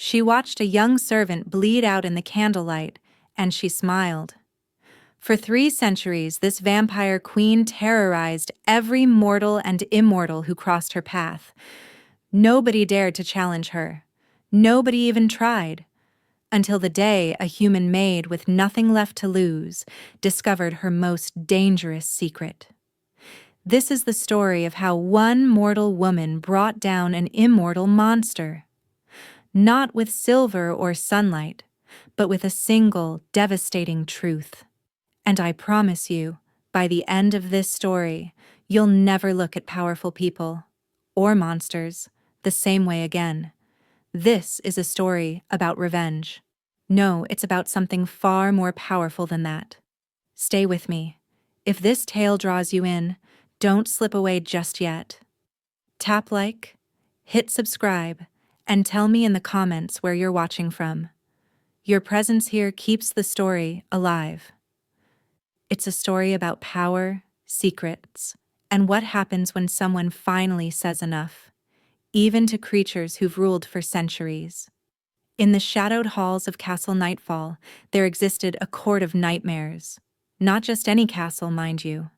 She watched a young servant bleed out in the candlelight, and she smiled. For 3 centuries, this vampire queen terrorized every mortal and immortal who crossed her path. Nobody dared to challenge her. Nobody even tried. Until the day a human maid with nothing left to lose discovered her most dangerous secret. This is the story of how one mortal woman brought down an immortal monster. Not with silver or sunlight, but with a single, devastating truth. And I promise you, by the end of this story, you'll never look at powerful people, or monsters, the same way again. This is a story about revenge. No, it's about something far more powerful than that. Stay with me. If this tale draws you in, don't slip away just yet. Tap like, hit subscribe, and tell me in the comments where you're watching from. Your presence here keeps the story alive. It's a story about power, secrets, and what happens when someone finally says enough, even to creatures who've ruled for centuries. In the shadowed halls of Castle Nightfall, there existed a court of nightmares. Not just any castle, mind you.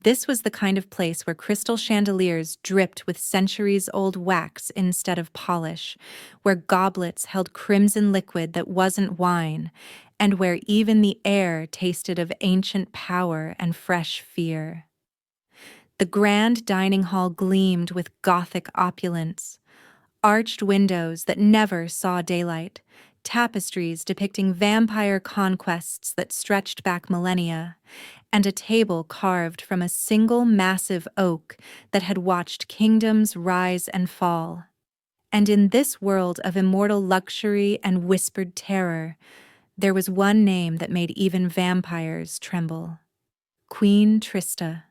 This was the kind of place where crystal chandeliers dripped with centuries-old wax instead of polish, where goblets held crimson liquid that wasn't wine, and where even the air tasted of ancient power and fresh fear. The grand dining hall gleamed with Gothic opulence, arched windows that never saw daylight, tapestries depicting vampire conquests that stretched back millennia, and a table carved from a single massive oak that had watched kingdoms rise and fall. And in this world of immortal luxury and whispered terror, there was one name that made even vampires tremble: Queen Trista.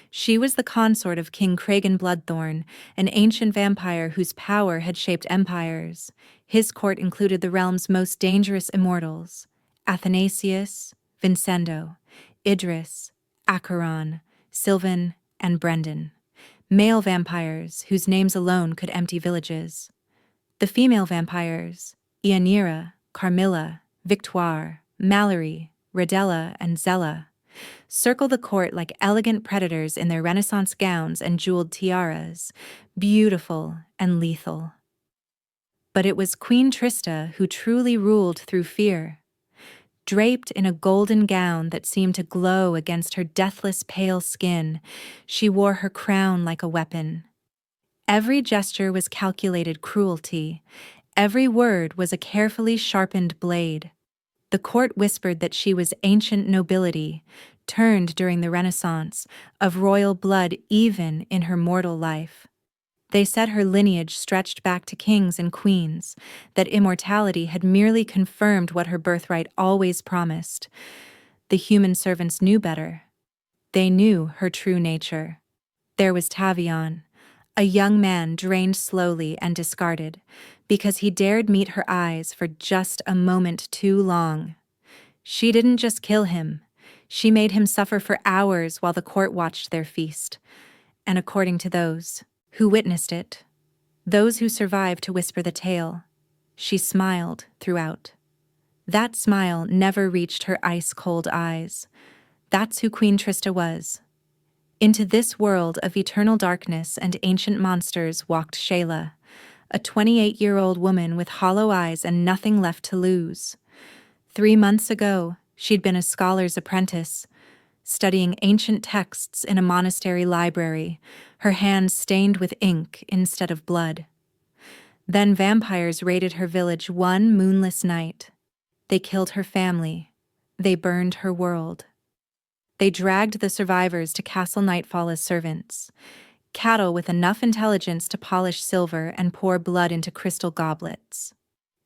She was the consort of King Cragen Bloodthorn, an ancient vampire whose power had shaped empires. His court included the realm's most dangerous immortals: Athanasius, Vincendo, Idris, Acheron, Sylvan, and Brendan. Male vampires, whose names alone could empty villages. The female vampires: Ianira, Carmilla, Victoire, Mallory, Radella, and Zella, circle the court like elegant predators in their Renaissance gowns and jeweled tiaras, beautiful and lethal. But it was Queen Trista who truly ruled through fear. Draped in a golden gown that seemed to glow against her deathless pale skin, she wore her crown like a weapon. Every gesture was calculated cruelty. Every word was a carefully sharpened blade. The court whispered that she was ancient nobility, turned during the Renaissance, of royal blood even in her mortal life. They said her lineage stretched back to kings and queens, that immortality had merely confirmed what her birthright always promised. The human servants knew better. They knew her true nature. There was Tavion, a young man drained slowly and discarded, because he dared meet her eyes for just a moment too long. She didn't just kill him. She made him suffer for hours while the court watched their feast. And according to those who witnessed it, those who survived to whisper the tale, she smiled throughout. That smile never reached her ice-cold eyes. That's who Queen Trista was. Into this world of eternal darkness and ancient monsters walked Sheyla, a 28-year-old woman with hollow eyes and nothing left to lose. 3 months ago, she'd been a scholar's apprentice, studying ancient texts in a monastery library, her hands stained with ink instead of blood. Then vampires raided her village one moonless night. They killed her family. They burned her world. They dragged the survivors to Castle Nightfall as servants, cattle with enough intelligence to polish silver and pour blood into crystal goblets.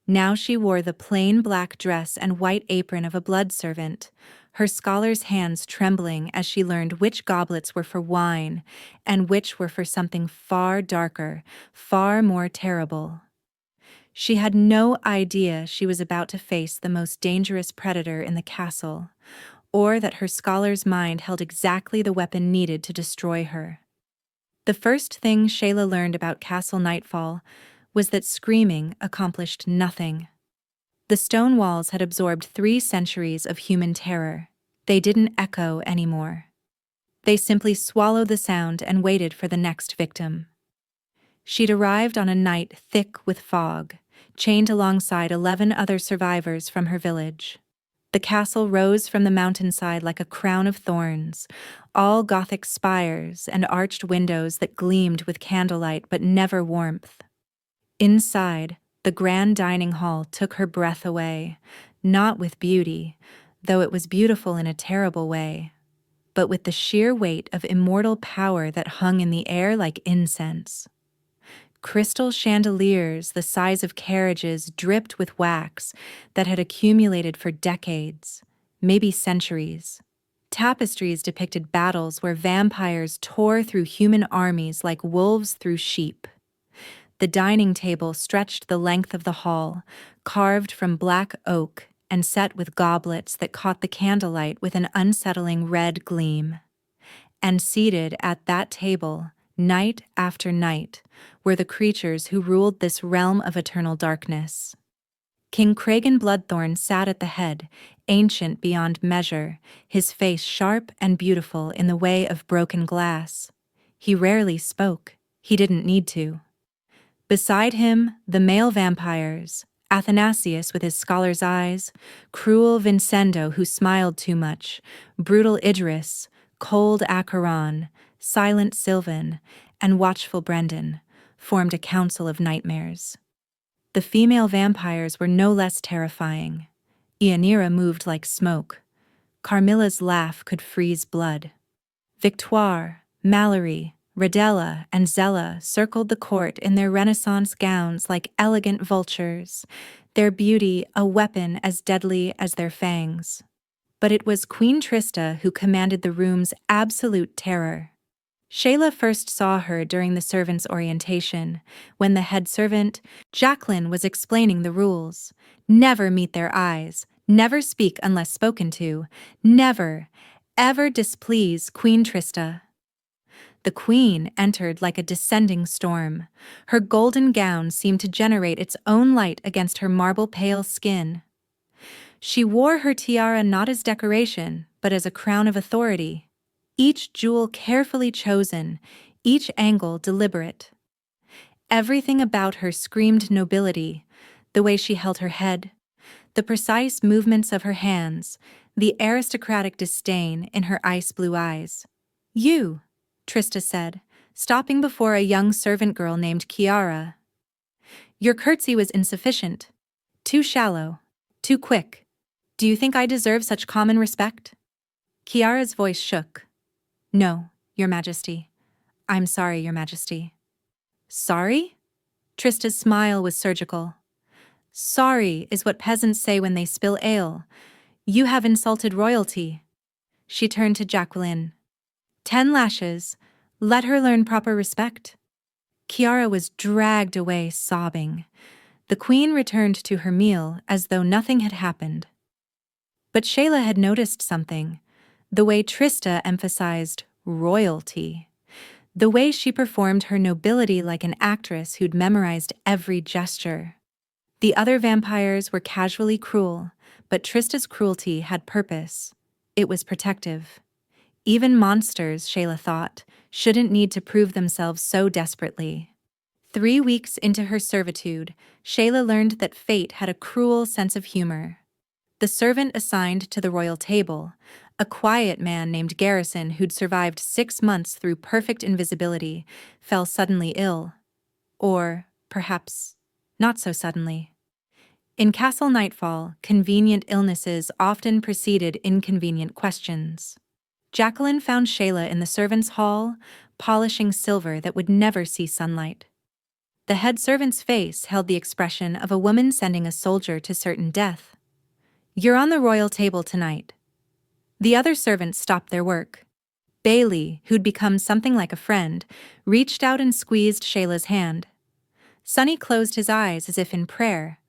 Now she wore the plain black dress and white apron of a blood servant, her scholar's hands trembling as she learned which goblets were for wine and which were for something far darker, far more terrible. She had no idea she was about to face the most dangerous predator in the castle, or that her scholar's mind held exactly the weapon needed to destroy her. The first thing Sheyla learned about Castle Nightfall was that screaming accomplished nothing. The stone walls had absorbed 3 centuries of human terror. They didn't echo anymore. They simply swallowed the sound and waited for the next victim. She'd arrived on a night thick with fog, chained alongside 11 other survivors from her village. The castle rose from the mountainside like a crown of thorns, all Gothic spires and arched windows that gleamed with candlelight but never warmth. Inside, the grand dining hall took her breath away, not with beauty, though it was beautiful in a terrible way, but with the sheer weight of immortal power that hung in the air like incense. Crystal chandeliers the size of carriages dripped with wax that had accumulated for decades, maybe centuries. Tapestries depicted battles where vampires tore through human armies like wolves through sheep. The dining table stretched the length of the hall, carved from black oak and set with goblets that caught the candlelight with an unsettling red gleam. And seated at that table, night after night, were the creatures who ruled this realm of eternal darkness. King Cragen Bloodthorn sat at the head, ancient beyond measure, his face sharp and beautiful in the way of broken glass. He rarely spoke. He didn't need to. Beside him, the male vampires, Athanasius with his scholar's eyes, cruel Vincendo who smiled too much, brutal Idris, cold Acheron, silent Sylvan, and watchful Brendan, formed a council of nightmares. The female vampires were no less terrifying. Ianira moved like smoke. Carmilla's laugh could freeze blood. Victoire, Mallory, Radella, and Zella circled the court in their Renaissance gowns like elegant vultures, their beauty a weapon as deadly as their fangs. But it was Queen Trista who commanded the room's absolute terror. Sheyla first saw her during the servants' orientation, when the head servant, Jacqueline, was explaining the rules. Never meet their eyes, never speak unless spoken to, never, ever displease Queen Trista. The queen entered like a descending storm. Her golden gown seemed to generate its own light against her marble-pale skin. She wore her tiara not as decoration, but as a crown of authority. Each jewel carefully chosen, each angle deliberate. Everything about her screamed nobility, the way she held her head, the precise movements of her hands, the aristocratic disdain in her ice-blue eyes. "You," Trista said, stopping before a young servant girl named Chiara. "Your curtsy was insufficient. Too shallow. Too quick. Do you think I deserve such common respect?" Chiara's voice shook. "No, Your Majesty. I'm sorry, Your Majesty." "Sorry?" Trista's smile was surgical. "Sorry is what peasants say when they spill ale. You have insulted royalty." She turned to Jacqueline. 10 lashes. Let her learn proper respect." Chiara was dragged away sobbing. The queen returned to her meal as though nothing had happened. But Sheyla had noticed something. The way Trista emphasized royalty. The way she performed her nobility like an actress who'd memorized every gesture. The other vampires were casually cruel, but Trista's cruelty had purpose. It was protective. Even monsters, Sheyla thought, shouldn't need to prove themselves so desperately. 3 weeks into her servitude, Sheyla learned that fate had a cruel sense of humor. The servant assigned to the royal table, a quiet man named Garrison who'd survived 6 months through perfect invisibility, fell suddenly ill. Or, perhaps, not so suddenly. In Castle Nightfall, convenient illnesses often preceded inconvenient questions. Jacqueline found Sheyla in the servants' hall, polishing silver that would never see sunlight. The head servant's face held the expression of a woman sending a soldier to certain death. "You're on the royal table tonight." The other servants stopped their work. Bailey, who'd become something like a friend, reached out and squeezed Sheyla's hand. Sonny closed his eyes as if in prayer,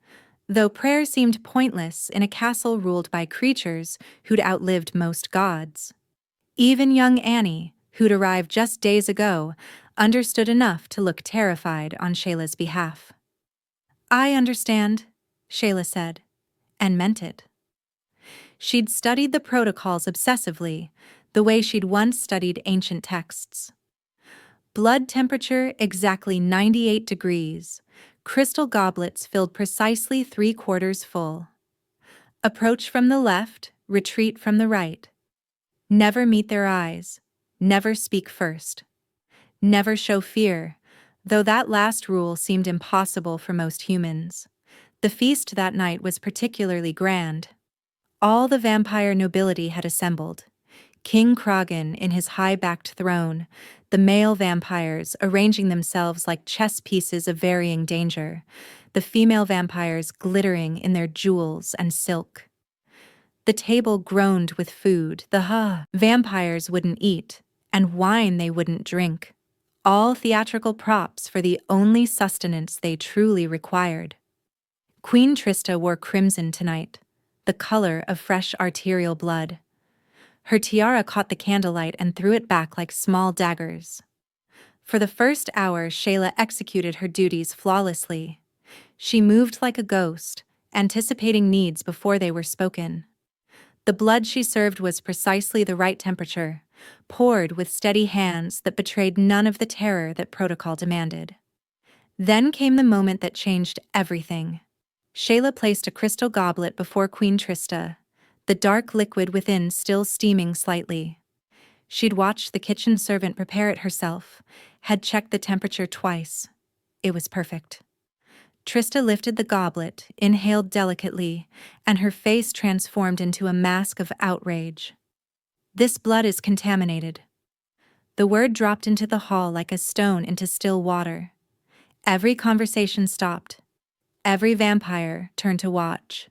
though prayer seemed pointless in a castle ruled by creatures who'd outlived most gods. Even young Annie, who'd arrived just days ago, understood enough to look terrified on Sheyla's behalf. I understand, Sheyla said, and meant it. She'd studied the protocols obsessively, the way she'd once studied ancient texts. Blood temperature exactly 98 degrees, crystal goblets filled precisely 3/4 full. Approach from the left, retreat from the right. Never meet their eyes, never speak first. Never show fear, though that last rule seemed impossible for most humans. The feast that night was particularly grand. All the vampire nobility had assembled. King Kragan in his high-backed throne, the male vampires arranging themselves like chess pieces of varying danger, the female vampires glittering in their jewels and silk. The table groaned with food vampires wouldn't eat, and wine they wouldn't drink. All theatrical props for the only sustenance they truly required. Queen Trista wore crimson tonight, the color of fresh arterial blood. Her tiara caught the candlelight and threw it back like small daggers. For the first hour, Sheyla executed her duties flawlessly. She moved like a ghost, anticipating needs before they were spoken. The blood she served was precisely the right temperature, poured with steady hands that betrayed none of the terror that protocol demanded. Then came the moment that changed everything. Sheyla placed a crystal goblet before Queen Trista, the dark liquid within still steaming slightly. She'd watched the kitchen servant prepare it herself, had checked the temperature twice. It was perfect. Trista lifted the goblet, inhaled delicately, and her face transformed into a mask of outrage. This blood is contaminated. The word dropped into the hall like a stone into still water. Every conversation stopped. Every vampire turned to watch.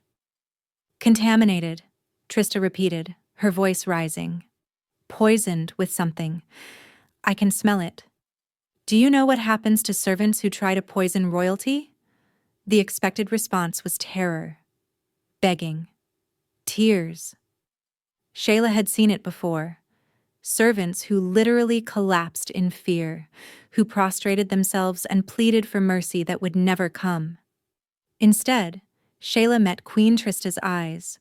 Contaminated, Trista repeated, her voice rising. Poisoned with something. I can smell it. Do you know what happens to servants who try to poison royalty? The expected response was terror, begging, tears. Sheyla had seen it before. Servants who literally collapsed in fear, who prostrated themselves and pleaded for mercy that would never come. Instead, Sheyla met Queen Trista's eyes.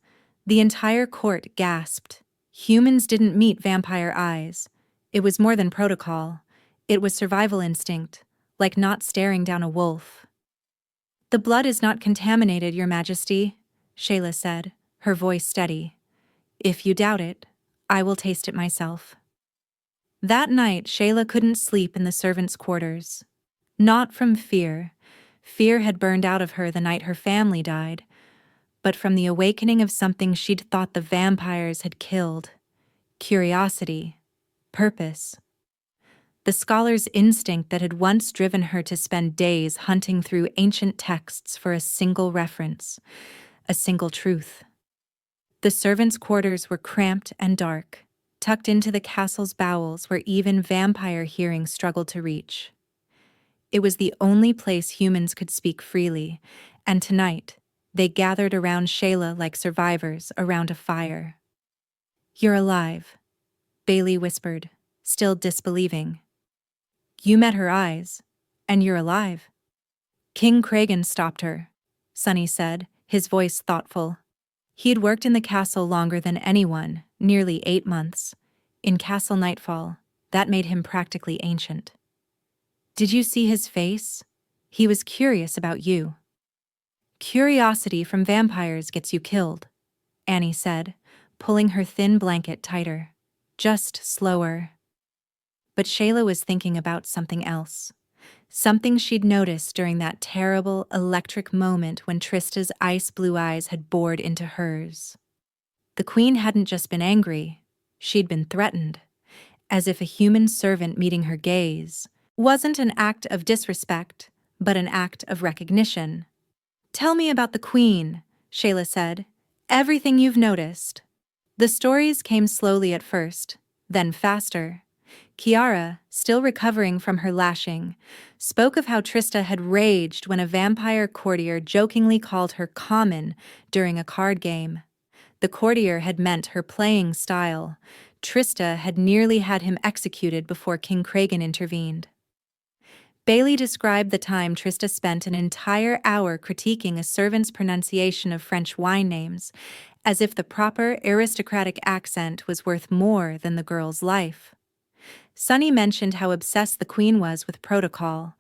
The entire court gasped. Humans didn't meet vampire eyes. It was more than protocol. It was survival instinct, like not staring down a wolf. The blood is not contaminated, Your Majesty, Sheyla said, her voice steady. If you doubt it, I will taste it myself. That night, Sheyla couldn't sleep in the servants' quarters. Not from fear. Fear had burned out of her the night her family died, but from the awakening of something she'd thought the vampires had killed. Curiosity. Purpose. The scholar's instinct that had once driven her to spend days hunting through ancient texts for a single reference, a single truth. The servants' quarters were cramped and dark, tucked into the castle's bowels where even vampire hearing struggled to reach. It was the only place humans could speak freely, and tonight, they gathered around Sheyla like survivors around a fire. You're alive, Bailey whispered, still disbelieving. You met her eyes, and you're alive. King Kragan stopped her, Sonny said, his voice thoughtful. He'd worked in the castle longer than anyone, nearly 8 months. In Castle Nightfall, that made him practically ancient. Did you see his face? He was curious about you. Curiosity from vampires gets you killed, Annie said, pulling her thin blanket tighter. Just slower. But Sheyla was thinking about something else. Something she'd noticed during that terrible, electric moment when Trista's ice-blue eyes had bored into hers. The queen hadn't just been angry, she'd been threatened, as if a human servant meeting her gaze wasn't an act of disrespect, but an act of recognition. Tell me about the queen, Sheyla said. Everything you've noticed. The stories came slowly at first, then faster. Chiara, still recovering from her lashing, spoke of how Trista had raged when a vampire courtier jokingly called her common during a card game. The courtier had meant her playing style. Trista had nearly had him executed before King Kragan intervened. Bailey described the time Trista spent an entire hour critiquing a servant's pronunciation of French wine names, as if the proper aristocratic accent was worth more than the girl's life. Sunny mentioned how obsessed the queen was with protocol,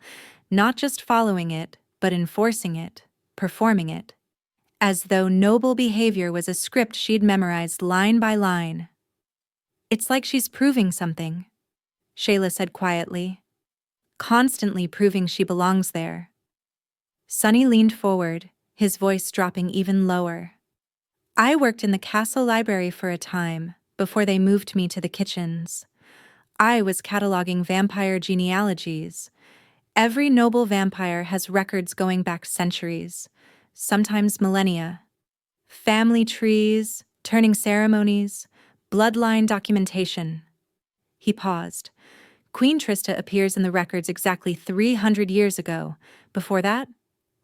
not just following it, but enforcing it, performing it, as though noble behavior was a script she'd memorized line by line. "It's like she's proving something," Sheyla said quietly. "Constantly proving she belongs there." Sunny leaned forward, his voice dropping even lower. "I worked in the castle library for a time, before they moved me to the kitchens. I was cataloging vampire genealogies. Every noble vampire has records going back centuries, sometimes millennia. Family trees, turning ceremonies, bloodline documentation." He paused. "Queen Trista appears in the records exactly 300 years ago. Before that,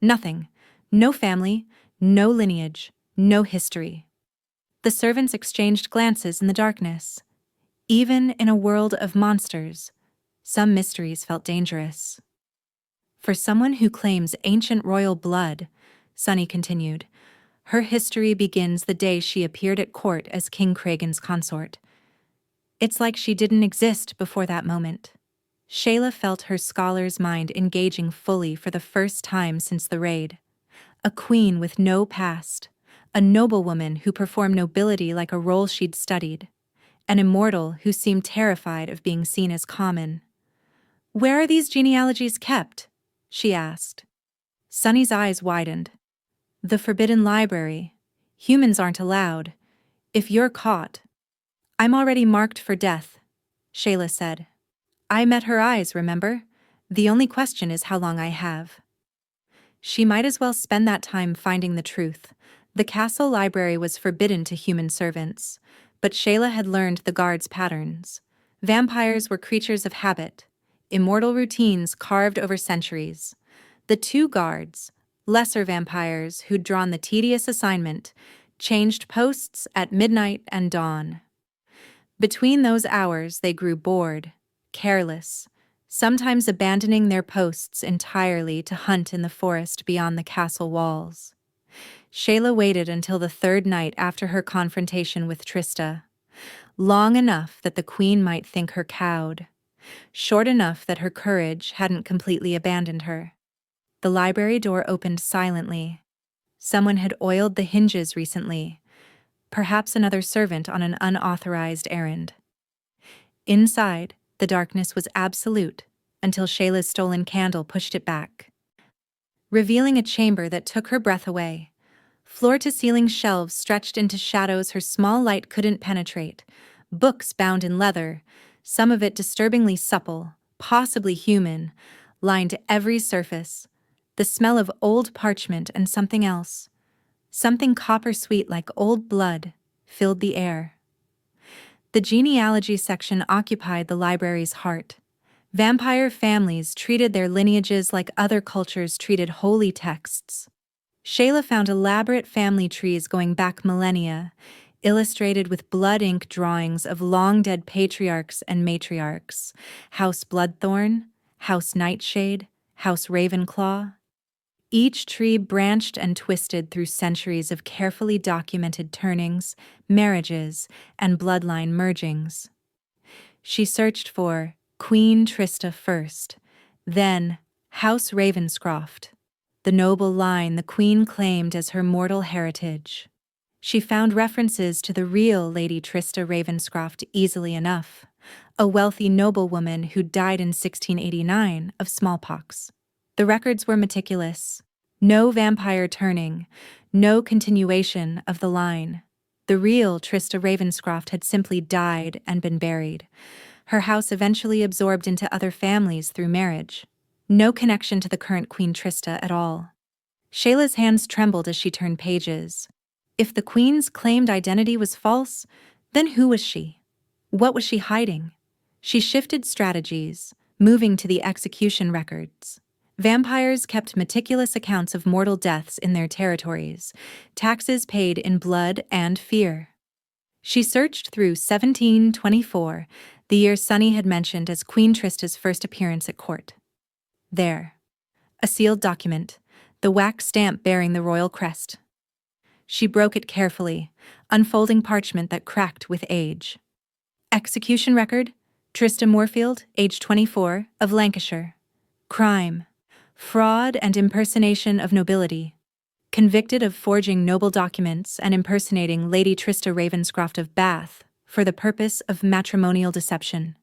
nothing. No family, no lineage, no history." The servants exchanged glances in the darkness. Even in a world of monsters, some mysteries felt dangerous. "For someone who claims ancient royal blood," Sunny continued, "her history begins the day she appeared at court as King Kragan's consort. It's like she didn't exist before that moment." Sheyla felt her scholar's mind engaging fully for the first time since the raid. A queen with no past, a noblewoman who performed nobility like a role she'd studied, an immortal who seemed terrified of being seen as common. "Where are these genealogies kept?" she asked. Sunny's eyes widened. "The Forbidden Library. Humans aren't allowed. If you're caught—" "I'm already marked for death," Sheyla said. "I met her eyes, remember? The only question is how long I have." She might as well spend that time finding the truth. The castle library was forbidden to human servants, but Sheyla had learned the guards' patterns. Vampires were creatures of habit, immortal routines carved over centuries. The two guards, lesser vampires who'd drawn the tedious assignment, changed posts at midnight and dawn. Between those hours they grew bored, careless, sometimes abandoning their posts entirely to hunt in the forest beyond the castle walls. Sheyla waited until the third night after her confrontation with Trista. Long enough that the queen might think her cowed. Short enough that her courage hadn't completely abandoned her. The library door opened silently. Someone had oiled the hinges recently. Perhaps another servant on an unauthorized errand. Inside, the darkness was absolute, until Shayla's stolen candle pushed it back, revealing a chamber that took her breath away. Floor-to-ceiling shelves stretched into shadows her small light couldn't penetrate, books bound in leather, some of it disturbingly supple, possibly human, lined every surface. The smell of old parchment and something else, something copper-sweet like old blood, filled the air. The genealogy section occupied the library's heart. Vampire families treated their lineages like other cultures treated holy texts. Sheyla found elaborate family trees going back millennia, illustrated with blood-ink drawings of long-dead patriarchs and matriarchs, House Bloodthorn, House Nightshade, House Ravenclaw. Each tree branched and twisted through centuries of carefully documented turnings, marriages, and bloodline mergings. She searched for Queen Trista first, then House Ravenscroft, the noble line the queen claimed as her mortal heritage. She found references to the real Lady Trista Ravenscroft easily enough, a wealthy noblewoman who died in 1689 of smallpox. The records were meticulous. No vampire turning, no continuation of the line. The real Trista Ravenscroft had simply died and been buried. Her house eventually absorbed into other families through marriage. No connection to the current Queen Trista at all. Shayla's hands trembled as she turned pages. If the queen's claimed identity was false, then who was she? What was she hiding? She shifted strategies, moving to the execution records. Vampires kept meticulous accounts of mortal deaths in their territories, taxes paid in blood and fear. She searched through 1724, the year Sunny had mentioned as Queen Trista's first appearance at court. There. A sealed document, the wax stamp bearing the royal crest. She broke it carefully, unfolding parchment that cracked with age. Execution record, Trista Moorfield, age 24, of Lancashire. Crime: fraud and impersonation of nobility. Convicted of forging noble documents and impersonating Lady Trista Ravenscroft of Bath for the purpose of matrimonial deception.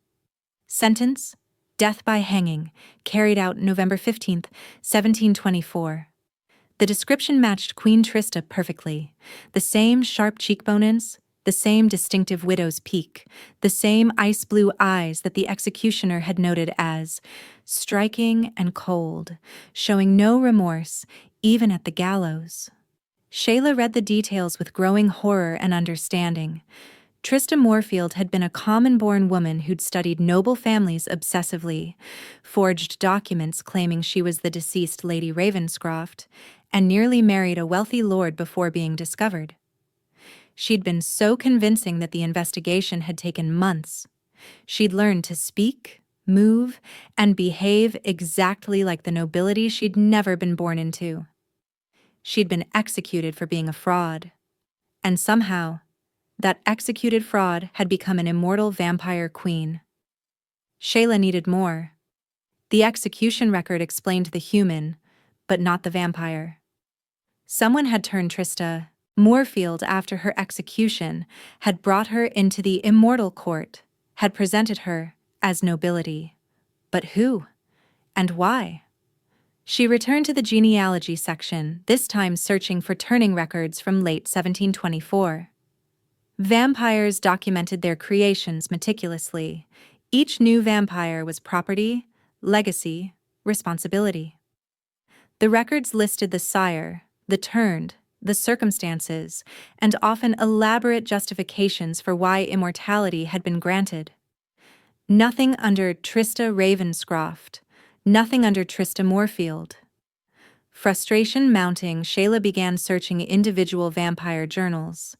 Sentence: death by hanging, carried out November 15, 1724. The description matched Queen Trista perfectly. The same sharp cheekbones, the same distinctive widow's peak, the same ice-blue eyes that the executioner had noted as striking and cold, showing no remorse, even at the gallows. Sheyla read the details with growing horror and understanding. Trista Moorfield had been a common-born woman who'd studied noble families obsessively, forged documents claiming she was the deceased Lady Ravenscroft, and nearly married a wealthy lord before being discovered. She'd been so convincing that the investigation had taken months. She'd learned to speak, move, and behave exactly like the nobility she'd never been born into. She'd been executed for being a fraud. And somehow, that executed fraud had become an immortal vampire queen. Sheyla needed more. The execution record explained the human, but not the vampire. Someone had turned Trista Moorfield after her execution, had brought her into the Immortal court, had presented her as nobility. But who? And why? She returned to the genealogy section, this time searching for turning records from late 1724. Vampires documented their creations meticulously. Each new vampire was property, legacy, responsibility. The records listed the sire, the turned, the circumstances, and often elaborate justifications for why immortality had been granted. Nothing under Trista Ravenscroft, nothing under Trista Moorfield. Frustration mounting, Sheyla began searching individual vampire journals.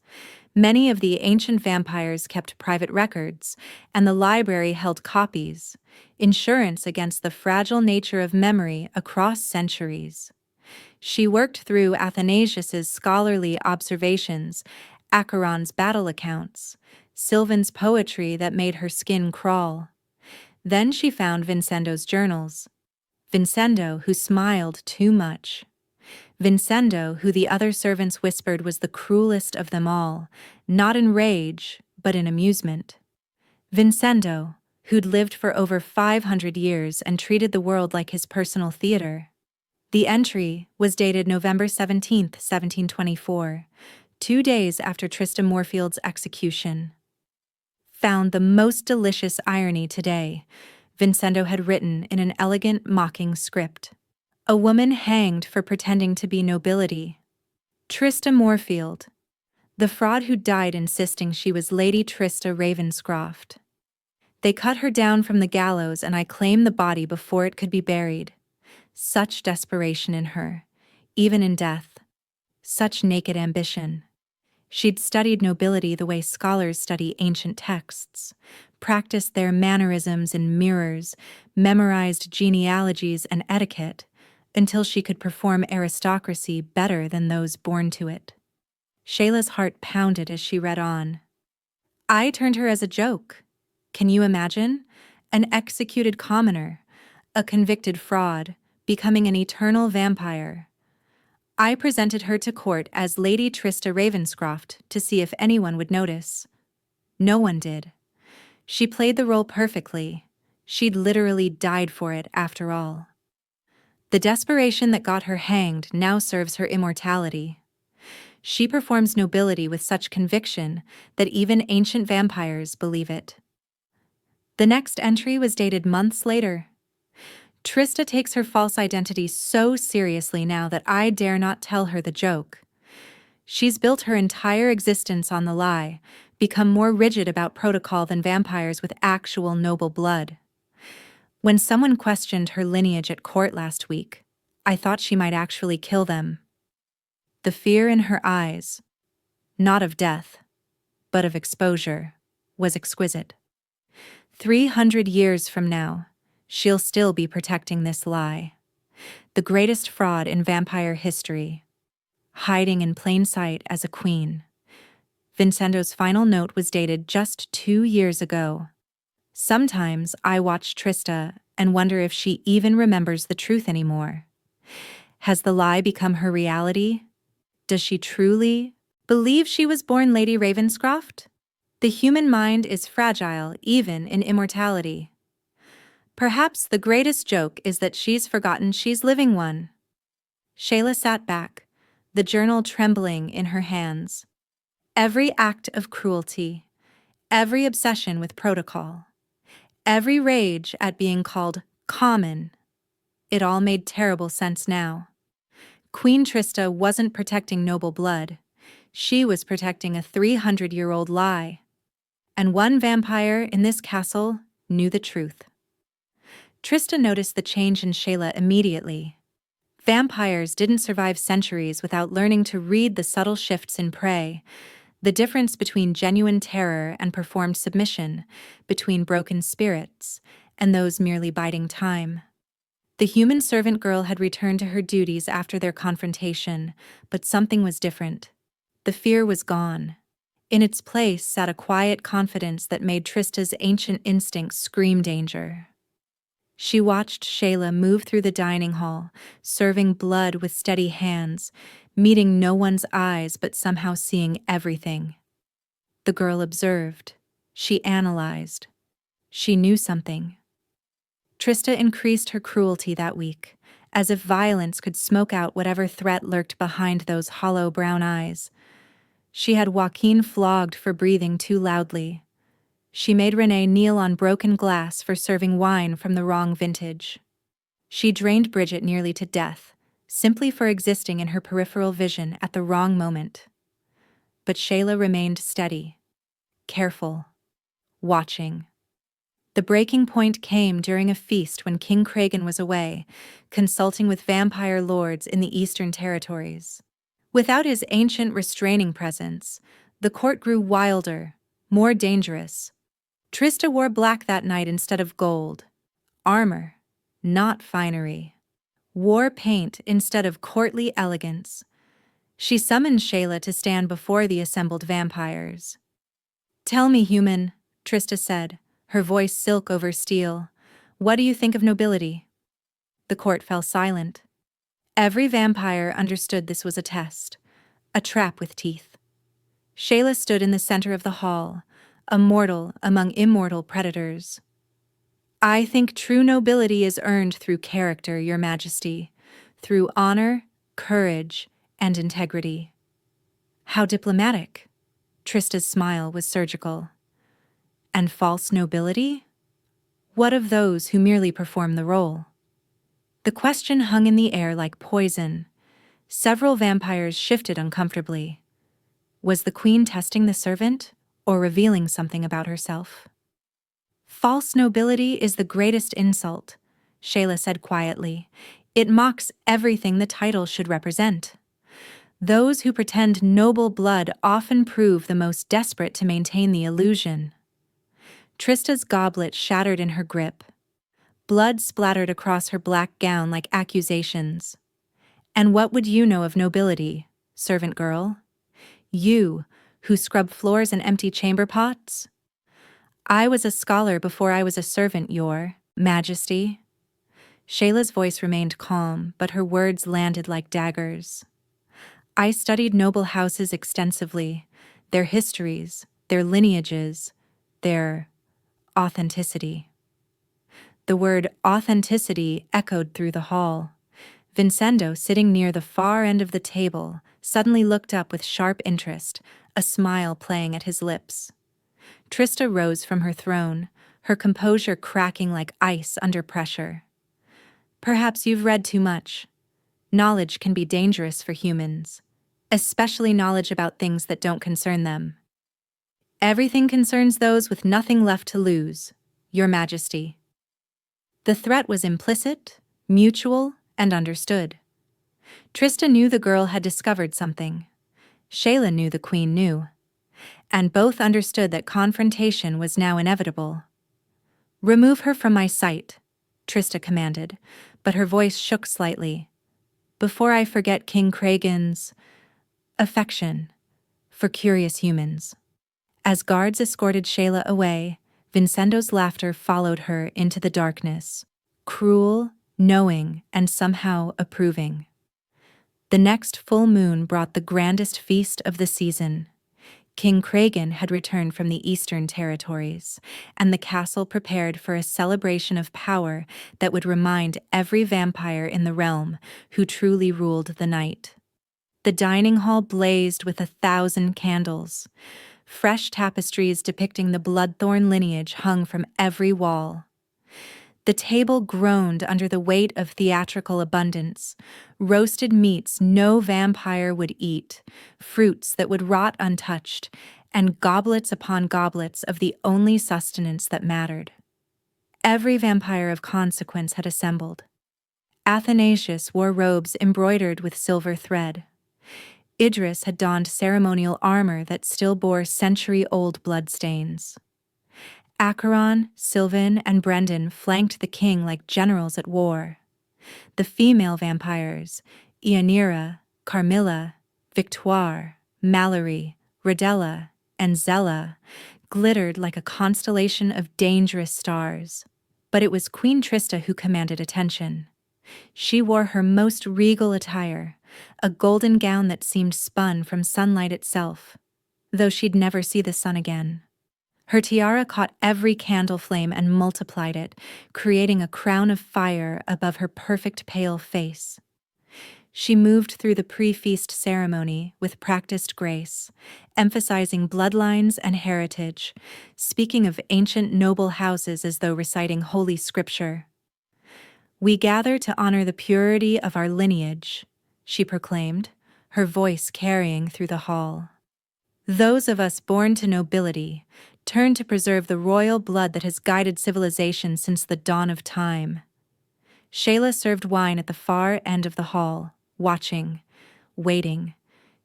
Many of the ancient vampires kept private records, and the library held copies, insurance against the fragile nature of memory across centuries. She worked through Athanasius's scholarly observations, Acheron's battle accounts, Sylvan's poetry that made her skin crawl. Then she found Vincendo's journals. Vincendo, who smiled too much. Vincendo, who the other servants whispered was the cruelest of them all, not in rage, but in amusement. Vincendo, who'd lived for over 500 years and treated the world like his personal theater. The entry was dated November 17, 1724, 2 days after Trista Moorfield's execution. Found the most delicious irony today, Vincendo had written in an elegant, mocking script. A woman hanged for pretending to be nobility. Trista Moorfield, the fraud who died insisting she was Lady Trista Ravenscroft. They cut her down from the gallows and I claimed the body before it could be buried. Such desperation in her, even in death. Such naked ambition. She'd studied nobility the way scholars study ancient texts, practiced their mannerisms in mirrors, memorized genealogies and etiquette, until she could perform aristocracy better than those born to it. Sheyla's heart pounded as she read on. I turned her as a joke. Can you imagine? An executed commoner, a convicted fraud, becoming an eternal vampire. I presented her to court as Lady Trista Ravenscroft to see if anyone would notice. No one did. She played the role perfectly. She'd literally died for it after all. The desperation that got her hanged now serves her immortality. She performs nobility with such conviction that even ancient vampires believe it. The next entry was dated months later. Trista takes her false identity so seriously now that I dare not tell her the joke. She's built her entire existence on the lie, become more rigid about protocol than vampires with actual noble blood. When someone questioned her lineage at court last week, I thought she might actually kill them. The fear in her eyes, not of death, but of exposure, was exquisite. 300 years from now, she'll still be protecting this lie. The greatest fraud in vampire history. Hiding in plain sight as a queen. Vincenzo's final note was dated just 2 years ago. Sometimes I watch Trista and wonder if she even remembers the truth anymore. Has the lie become her reality? Does she truly believe she was born Lady Ravenscroft? The human mind is fragile even in immortality. Perhaps the greatest joke is that she's forgotten she's living one. Sheyla sat back, the journal trembling in her hands. Every act of cruelty, every obsession with protocol, every rage at being called common. It all made terrible sense now. Queen Trista wasn't protecting noble blood. She was protecting a 300-year-old lie. And one vampire in this castle knew the truth. Trista noticed the change in Sheyla immediately. Vampires didn't survive centuries without learning to read the subtle shifts in prey, the difference between genuine terror and performed submission, between broken spirits and those merely biding time. The human servant girl had returned to her duties after their confrontation, but something was different. The fear was gone. In its place sat a quiet confidence that made Trista's ancient instincts scream danger. She watched Sheyla move through the dining hall, serving blood with steady hands, meeting no one's eyes but somehow seeing everything. The girl observed. She analyzed. She knew something. Trista increased her cruelty that week, as if violence could smoke out whatever threat lurked behind those hollow brown eyes. She had Joaquin flogged for breathing too loudly. She made Renee kneel on broken glass for serving wine from the wrong vintage. She drained Bridget nearly to death, simply for existing in her peripheral vision at the wrong moment. But Sheyla remained steady, careful, watching. The breaking point came during a feast when King Kragan was away, consulting with vampire lords in the Eastern Territories. Without his ancient restraining presence, the court grew wilder, more dangerous. Trista wore black that night instead of gold. Armor, not finery. Wore paint instead of courtly elegance. She summoned Sheyla to stand before the assembled vampires. "Tell me, human," Trista said, her voice silk over steel. "What do you think of nobility?" The court fell silent. Every vampire understood this was a test, a trap with teeth. Sheyla stood in the center of the hall, a mortal among immortal predators. "I think true nobility is earned through character, Your Majesty, through honor, courage, and integrity." How diplomatic. Trista's smile was surgical. And false nobility? What of those who merely perform the role? The question hung in the air like poison. Several vampires shifted uncomfortably. Was the queen testing the servant, or revealing something about herself? "False nobility is the greatest insult," Sheyla said quietly. "It mocks everything the title should represent. Those who pretend noble blood often prove the most desperate to maintain the illusion." Trista's goblet shattered in her grip. Blood splattered across her black gown like accusations. "And what would you know of nobility, servant girl? You, who scrub floors and empty chamber pots? I was a scholar before I was a servant, Your Majesty." Sheyla's voice remained calm, but her words landed like daggers. "I studied noble houses extensively, their histories, their lineages, their authenticity." The word authenticity echoed through the hall. Vincenzo, sitting near the far end of the table, suddenly looked up with sharp interest, a smile playing at his lips. Trista rose from her throne, her composure cracking like ice under pressure. "Perhaps you've read too much. Knowledge can be dangerous for humans, especially knowledge about things that don't concern them. Everything concerns those with nothing left to lose, Your Majesty." The threat was implicit, mutual, and understood. Trista knew the girl had discovered something. Sheyla knew the queen knew. And both understood that confrontation was now inevitable. "Remove her from my sight," Trista commanded, but her voice shook slightly. Before I forget King Kragen's affection for curious humans. As guards escorted Sheyla away, Vincendo's laughter followed her into the darkness, cruel, knowing, and somehow approving. The next full moon brought the grandest feast of the season. King Kragen had returned from the Eastern Territories, and the castle prepared for a celebration of power that would remind every vampire in the realm who truly ruled the night. The dining hall blazed with 1,000 candles. Fresh tapestries depicting the bloodthorn lineage hung from every wall. The table groaned under the weight of theatrical abundance. Roasted meats no vampire would eat, fruits that would rot untouched, and goblets upon goblets of the only sustenance that mattered. Every vampire of consequence had assembled. Athanasius wore robes embroidered with silver thread. Idris had donned ceremonial armor that still bore century-old bloodstains. Acheron, Sylvan, and Brendan flanked the king like generals at war. The female vampires, Ionira, Carmilla, Victoire, Mallory, Rodella, and Zella, glittered like a constellation of dangerous stars. But it was Queen Trista who commanded attention. She wore her most regal attire, a golden gown that seemed spun from sunlight itself, though she'd never see the sun again. Her tiara caught every candle flame and multiplied it, creating a crown of fire above her perfect pale face. She moved through the pre-feast ceremony with practiced grace, emphasizing bloodlines and heritage, speaking of ancient noble houses as though reciting holy scripture. "We gather to honor the purity of our lineage," she proclaimed, her voice carrying through the hall. "Those of us born to nobility turn to preserve the royal blood that has guided civilization since the dawn of time." Sheyla served wine at the far end of the hall, watching, waiting.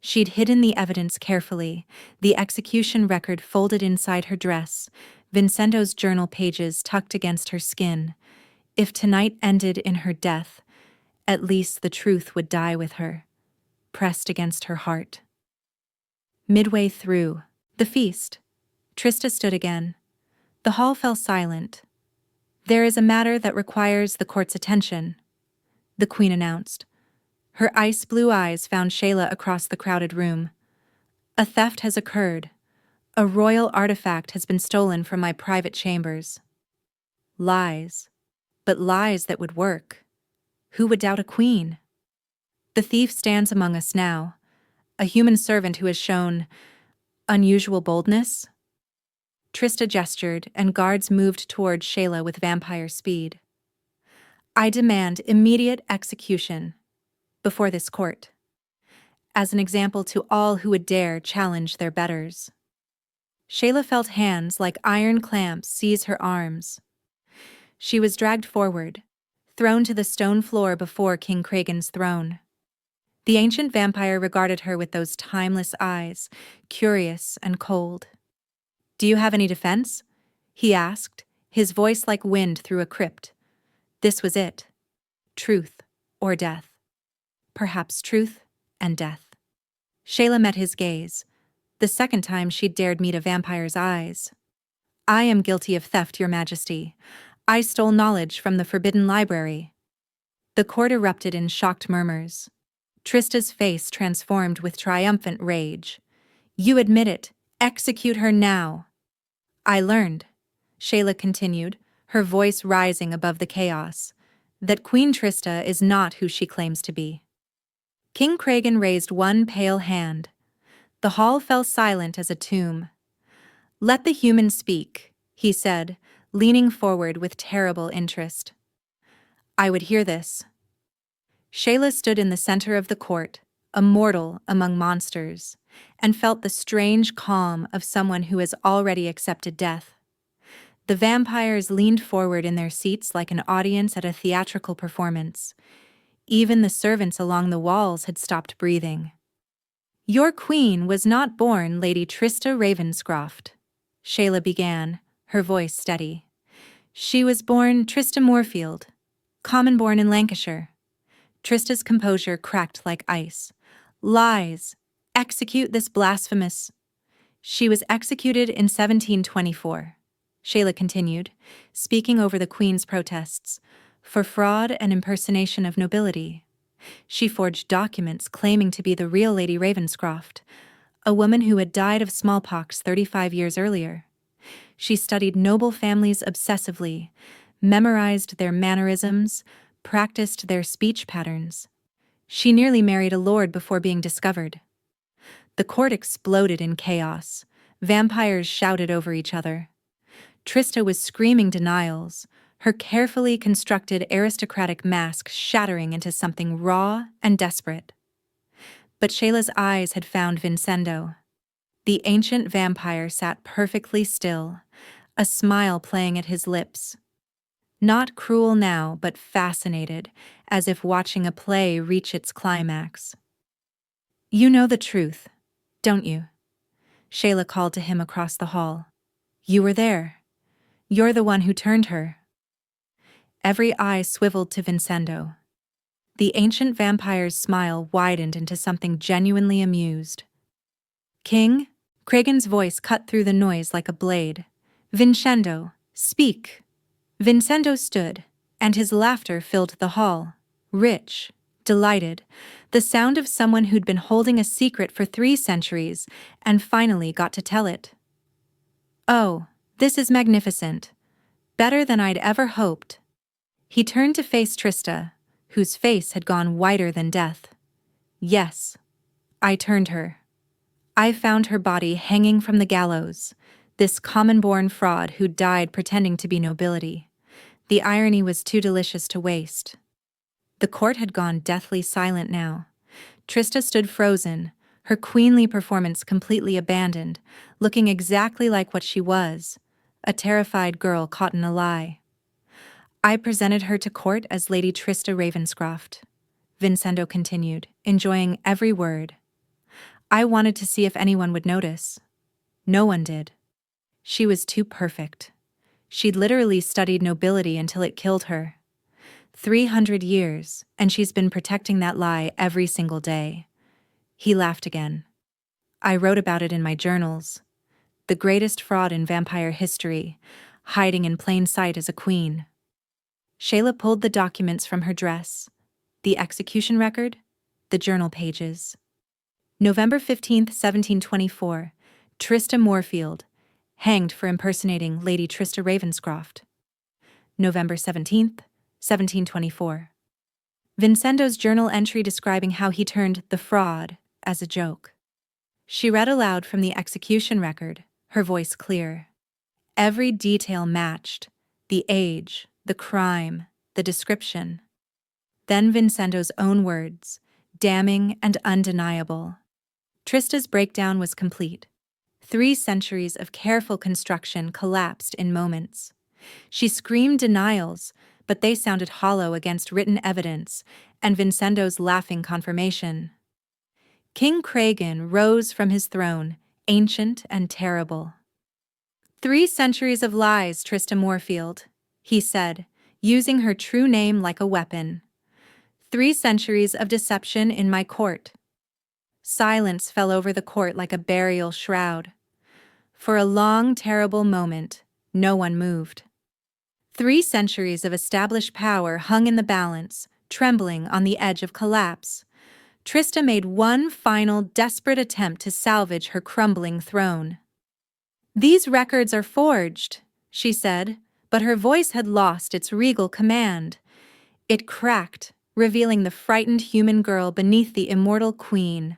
She'd hidden the evidence carefully, the execution record folded inside her dress, Vincendo's journal pages tucked against her skin. If tonight ended in her death, at least the truth would die with her, pressed against her heart. Midway through the feast, Trista stood again. The hall fell silent. "There is a matter that requires the court's attention," the queen announced. Her ice-blue eyes found Sheyla across the crowded room. "A theft has occurred. A royal artifact has been stolen from my private chambers." Lies. But lies that would work. Who would doubt a queen? "The thief stands among us now, a human servant who has shown unusual boldness." Trista gestured, and guards moved toward Sheyla with vampire speed. "I demand immediate execution before this court, as an example to all who would dare challenge their betters." Sheyla felt hands like iron clamps seize her arms. She was dragged forward, thrown to the stone floor before King Kragen's throne. The ancient vampire regarded her with those timeless eyes, curious and cold. "Do you have any defense?" he asked, his voice like wind through a crypt. This was it. Truth or death. Perhaps truth and death. Sheyla met his gaze, the second time she'd dared meet a vampire's eyes. "I am guilty of theft, Your Majesty. I stole knowledge from the Forbidden Library." The court erupted in shocked murmurs. Trista's face transformed with triumphant rage. "You admit it. Execute her now." "I learned," Sheyla continued, her voice rising above the chaos, "that Queen Trista is not who she claims to be." King Kragen raised one pale hand. The hall fell silent as a tomb. "Let the human speak," he said, leaning forward with terrible interest. "I would hear this." Sheyla stood in the center of the court, a mortal among monsters, and felt the strange calm of someone who has already accepted death. The vampires leaned forward in their seats like an audience at a theatrical performance. Even the servants along the walls had stopped breathing. "Your queen was not born Lady Trista Ravenscroft," Sheyla began, her voice steady. She was born Trista Moorfield, common born in Lancashire. Trista's composure cracked like ice. Lies! Execute this blasphemous. She was executed in 1724. Sheyla continued, speaking over the Queen's protests, for fraud and impersonation of nobility. She forged documents claiming to be the real Lady Ravenscroft, a woman who had died of smallpox 35 years earlier. She studied noble families obsessively, memorized their mannerisms, practiced their speech patterns. She nearly married a lord before being discovered. The court exploded in chaos. Vampires shouted over each other. Trista was screaming denials, her carefully constructed aristocratic mask shattering into something raw and desperate. But Sheyla's eyes had found Vincendo. The ancient vampire sat perfectly still, a smile playing at his lips. Not cruel now, but fascinated, as if watching a play reach its climax. "You know the truth, don't you?" Sheyla called to him across the hall. "You were there. You're the one who turned her." Every eye swiveled to Vincendo. The ancient vampire's smile widened into something genuinely amused. "King?" Cragen's voice cut through the noise like a blade. "Vincendo, speak." Vincendo stood, and his laughter filled the hall. Rich, delighted, the sound of someone who'd been holding a secret for 3 centuries and finally got to tell it. "Oh, this is magnificent. Better than I'd ever hoped." He turned to face Trista, whose face had gone whiter than death. "Yes, I turned her. I found her body hanging from the gallows, this common-born fraud who died pretending to be nobility. The irony was too delicious to waste." The court had gone deathly silent now. Trista stood frozen, her queenly performance completely abandoned, looking exactly like what she was, a terrified girl caught in a lie. "I presented her to court as Lady Trista Ravenscroft," Vincendo continued, enjoying every word. "I wanted to see if anyone would notice. No one did. She was too perfect. She'd literally studied nobility until it killed her. 300 years, and she's been protecting that lie every single day." He laughed again. "I wrote about it in my journals. The greatest fraud in vampire history, hiding in plain sight as a queen." Sheyla pulled the documents from her dress. The execution record, the journal pages. November 15th, 1724, Trista Moorfield, hanged for impersonating Lady Trista Ravenscroft. November 17th, 1724. Vincendo's journal entry describing how he turned the fraud as a joke. She read aloud from the execution record, her voice clear. Every detail matched: the age, the crime, the description. Then Vincendo's own words, damning and undeniable. Trista's breakdown was complete. 3 centuries of careful construction collapsed in moments. She screamed denials, but they sounded hollow against written evidence and Vincendo's laughing confirmation. King Cragen rose from his throne, ancient and terrible. 3 centuries of lies, Trista Moorfield," he said, using her true name like a weapon. 3 centuries of deception in my court." Silence fell over the court like a burial shroud. For a long, terrible moment, no one moved. 3 centuries of established power hung in the balance, trembling on the edge of collapse. Trista made one final, desperate attempt to salvage her crumbling throne. "These records are forged," she said, but her voice had lost its regal command. It cracked, revealing the frightened human girl beneath the immortal queen.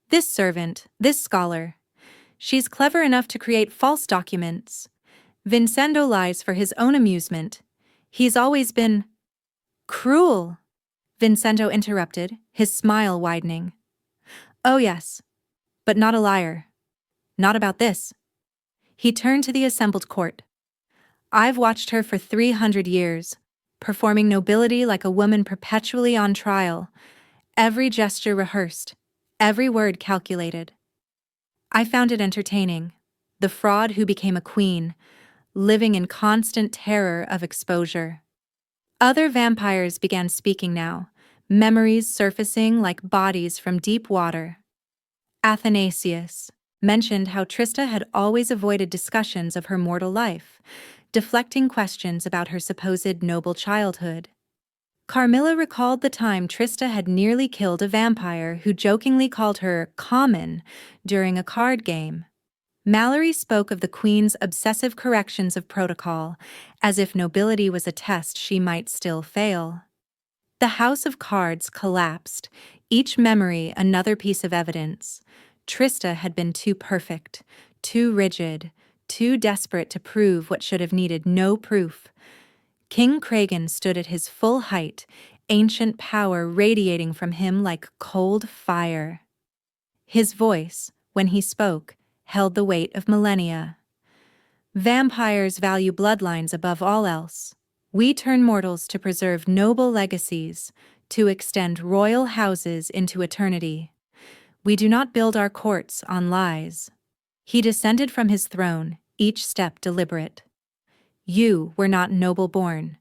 "This servant, this scholar. She's clever enough to create false documents. Vincendo lies for his own amusement. He's always been—" "Cruel," Vincendo interrupted, his smile widening. "Oh yes, but not a liar. Not about this." He turned to the assembled court. "I've watched her for 300 years, performing nobility like a woman perpetually on trial, every gesture rehearsed, every word calculated. I found it entertaining. The fraud who became a queen, living in constant terror of exposure. Other vampires began speaking now, memories surfacing like bodies from deep water. Athanasius mentioned how Trista had always avoided discussions of her mortal life, deflecting questions about her supposed noble childhood. Carmilla recalled the time Trista had nearly killed a vampire who jokingly called her common during a card game. Mallory spoke of the Queen's obsessive corrections of protocol, as if nobility was a test she might still fail. The house of cards collapsed, each memory another piece of evidence. Trista had been too perfect, too rigid, too desperate to prove what should have needed no proof. King Kragan stood at his full height, ancient power radiating from him like cold fire. His voice, when he spoke, held the weight of millennia. Vampires value bloodlines above all else. We turn mortals to preserve noble legacies, to extend royal houses into eternity. We do not build our courts on lies. He descended from his throne, each step deliberate. You were not noble-born.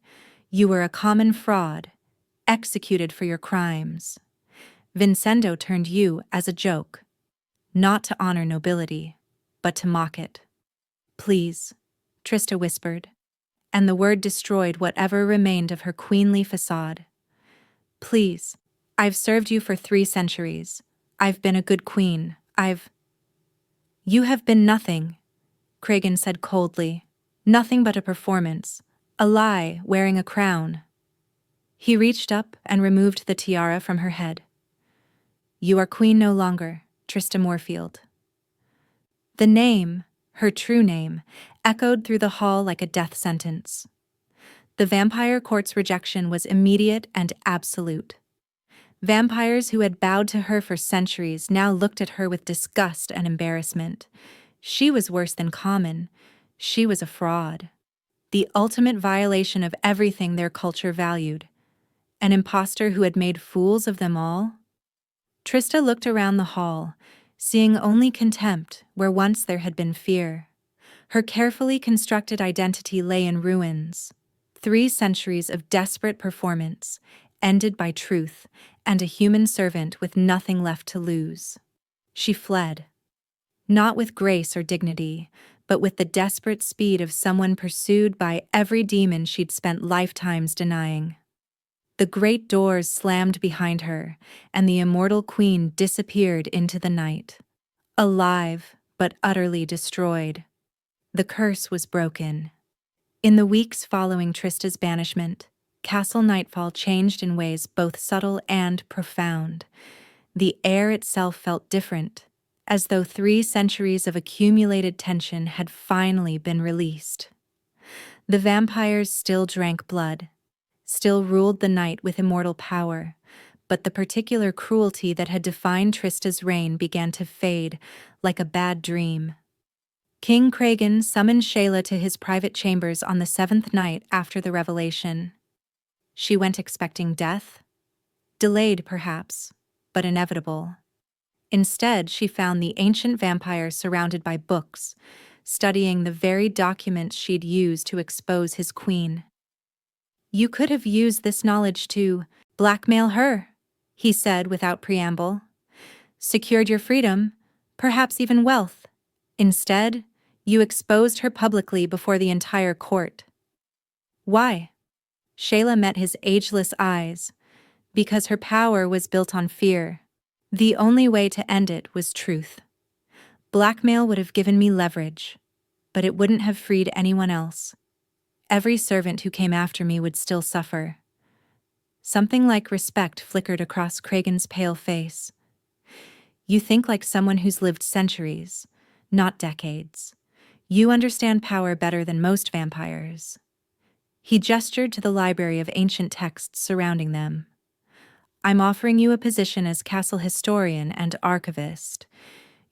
You were a common fraud, executed for your crimes. Vincendo turned you as a joke, not to honor nobility, but to mock it. Please, Trista whispered, and the word destroyed whatever remained of her queenly facade. Please, I've served you for 3 centuries. I've been a good queen. You have been nothing, Kragan said coldly. Nothing but a performance, a lie wearing a crown. He reached up and removed the tiara from her head. You are queen no longer, Trista Moorfield. The name, her true name, echoed through the hall like a death sentence. The vampire court's rejection was immediate and absolute. Vampires who had bowed to her for centuries now looked at her with disgust and embarrassment. She was worse than common. She was a fraud. The ultimate violation of everything their culture valued. An impostor who had made fools of them all? Trista looked around the hall, seeing only contempt where once there had been fear. Her carefully constructed identity lay in ruins. 3 centuries of desperate performance, ended by truth, and a human servant with nothing left to lose. She fled. Not with grace or dignity, but with the desperate speed of someone pursued by every demon she'd spent lifetimes denying. The great doors slammed behind her, and the immortal queen disappeared into the night. Alive, but utterly destroyed. The curse was broken. In the weeks following Trista's banishment, Castle Nightfall changed in ways both subtle and profound. The air itself felt different, as though 3 centuries of accumulated tension had finally been released. The vampires still drank blood, still ruled the night with immortal power, but the particular cruelty that had defined Trista's reign began to fade like a bad dream. King Kragan summoned Sheyla to his private chambers on the 7th night after the revelation. She went expecting death, delayed perhaps, but inevitable. Instead, she found the ancient vampire surrounded by books, studying the very documents she'd used to expose his queen. You could have used this knowledge to blackmail her, he said without preamble. Secured your freedom, perhaps even wealth. Instead, you exposed her publicly before the entire court. Why? Sheyla met his ageless eyes. Because her power was built on fear. The only way to end it was truth. Blackmail would have given me leverage, but it wouldn't have freed anyone else. Every servant who came after me would still suffer. Something like respect flickered across Kragan's pale face. You think like someone who's lived centuries, not decades. You understand power better than most vampires. He gestured to the library of ancient texts surrounding them. I'm offering you a position as castle historian and archivist.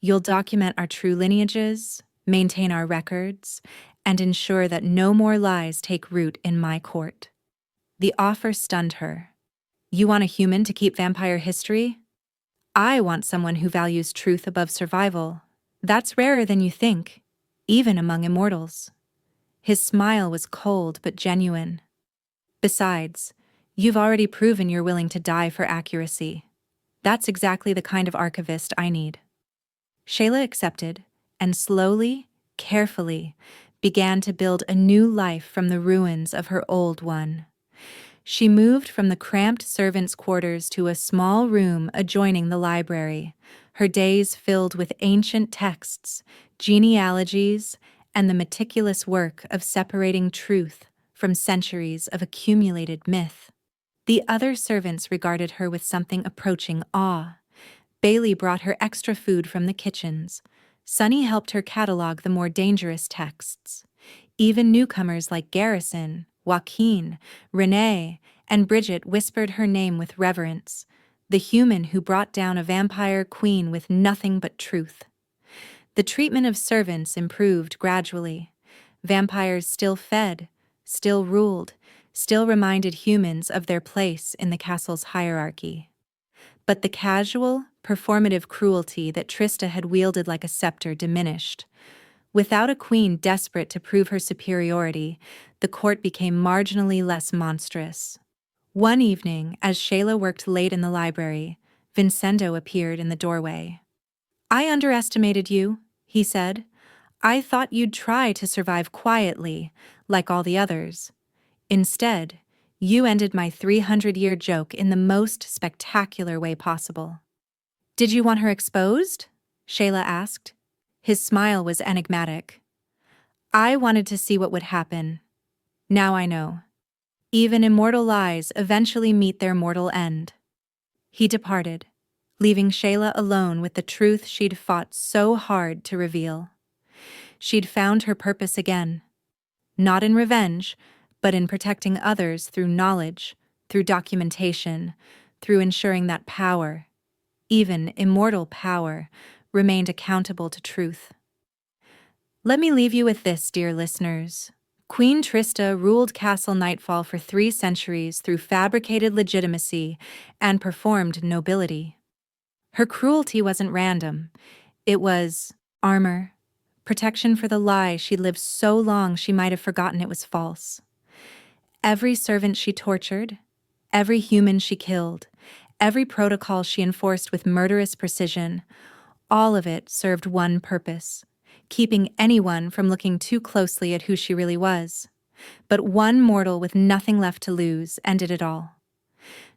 You'll document our true lineages, maintain our records, and ensure that no more lies take root in my court. The offer stunned her. You want a human to keep vampire history? I want someone who values truth above survival. That's rarer than you think, even among immortals. His smile was cold but genuine. Besides, you've already proven you're willing to die for accuracy. That's exactly the kind of archivist I need. Sheyla accepted, and slowly, carefully, began to build a new life from the ruins of her old one. She moved from the cramped servants' quarters to a small room adjoining the library, her days filled with ancient texts, genealogies, and the meticulous work of separating truth from centuries of accumulated myth. The other servants regarded her with something approaching awe. Bailey brought her extra food from the kitchens. Sunny helped her catalog the more dangerous texts. Even newcomers like Garrison, Joaquin, Renee, and Bridget whispered her name with reverence, the human who brought down a vampire queen with nothing but truth. The treatment of servants improved gradually. Vampires still fed, still ruled, still reminded humans of their place in the castle's hierarchy. But the casual, performative cruelty that Trista had wielded like a scepter diminished. Without a queen desperate to prove her superiority, the court became marginally less monstrous. One evening, as Sheyla worked late in the library, Vincenzo appeared in the doorway. "I underestimated you," he said. "I thought you'd try to survive quietly, like all the others. Instead, you ended my 300-year joke in the most spectacular way possible." "Did you want her exposed?" Sheyla asked. His smile was enigmatic. "I wanted to see what would happen. Now I know. Even immortal lies eventually meet their mortal end." He departed, leaving Sheyla alone with the truth she'd fought so hard to reveal. She'd found her purpose again. Not in revenge, but in protecting others through knowledge, through documentation, through ensuring that power, even immortal power, remained accountable to truth. Let me leave you with this, dear listeners. Queen Trista ruled Castle Nightfall for 3 centuries through fabricated legitimacy and performed nobility. Her cruelty wasn't random. It was armor, protection for the lie she'd lived so long she might have forgotten it was false. Every servant she tortured, every human she killed, every protocol she enforced with murderous precision, all of it served one purpose: keeping anyone from looking too closely at who she really was. But one mortal with nothing left to lose ended it all.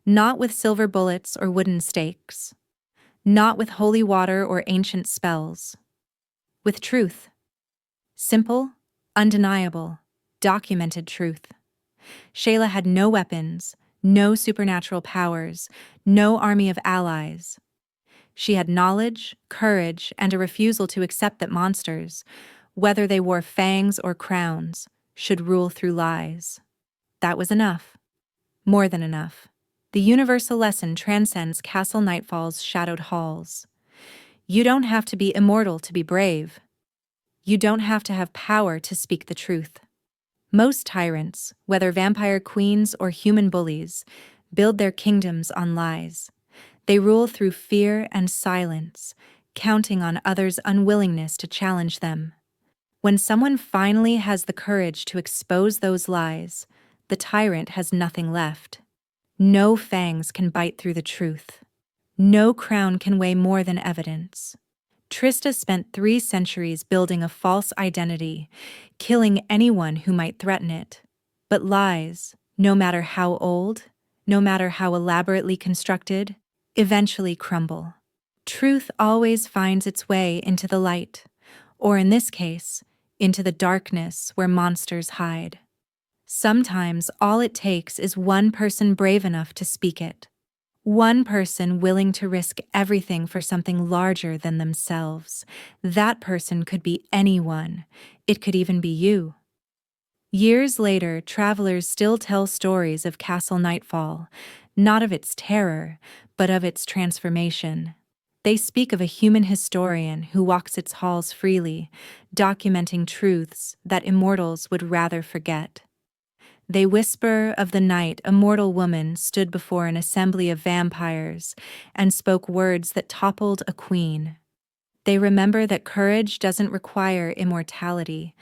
Not with silver bullets or wooden stakes. Not with holy water or ancient spells. With truth. Simple, undeniable, documented truth. Sheyla had no weapons, no supernatural powers, no army of allies. She had knowledge, courage, and a refusal to accept that monsters, whether they wore fangs or crowns, should rule through lies. That was enough. More than enough. The universal lesson transcends Castle Nightfall's shadowed halls. You don't have to be immortal to be brave. You don't have to have power to speak the truth. Most tyrants, whether vampire queens or human bullies, build their kingdoms on lies. They rule through fear and silence, counting on others' unwillingness to challenge them. When someone finally has the courage to expose those lies, the tyrant has nothing left. No fangs can bite through the truth. No crown can weigh more than evidence. Trista spent 3 centuries building a false identity, killing anyone who might threaten it. But lies, no matter how old, no matter how elaborately constructed, eventually crumble. Truth always finds its way into the light, or in this case, into the darkness where monsters hide. Sometimes all it takes is one person brave enough to speak it. One person willing to risk everything for something larger than themselves. That person could be anyone. It could even be you. Years later, travelers still tell stories of Castle Nightfall, not of its terror, but of its transformation. They speak of a human historian who walks its halls freely, documenting truths that immortals would rather forget. They whisper of the night a mortal woman stood before an assembly of vampires and spoke words that toppled a queen. They remember that courage doesn't require immortality,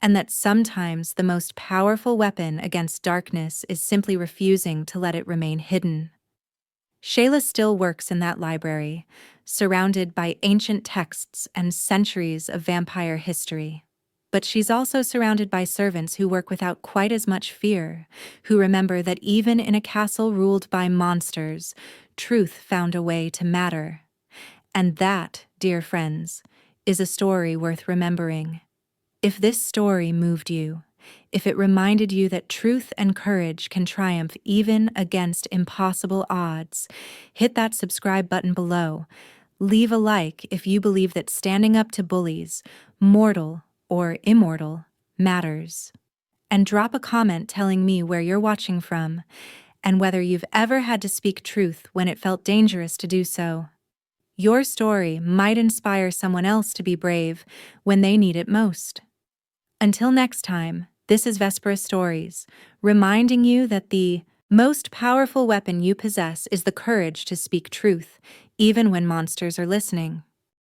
and that sometimes the most powerful weapon against darkness is simply refusing to let it remain hidden. Sheyla still works in that library, surrounded by ancient texts and centuries of vampire history. But she's also surrounded by servants who work without quite as much fear, who remember that even in a castle ruled by monsters, truth found a way to matter. And that, dear friends, is a story worth remembering. If this story moved you, if it reminded you that truth and courage can triumph even against impossible odds, hit that subscribe button below. Leave a like if you believe that standing up to bullies, mortal or immortal, matters. And drop a comment telling me where you're watching from and whether you've ever had to speak truth when it felt dangerous to do so. Your story might inspire someone else to be brave when they need it most. Until next time, this is Vespera Stories, reminding you that the most powerful weapon you possess is the courage to speak truth, even when monsters are listening.